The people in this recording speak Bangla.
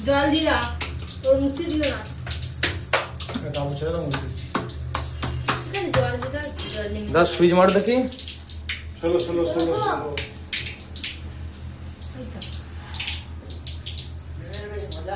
জল দিলা ওর মুক্তি দিল না গামছা দাও মুক্তি জল দিলা জল নেমে 10 সুইচ মার দেখি 16 ওই তো। মজা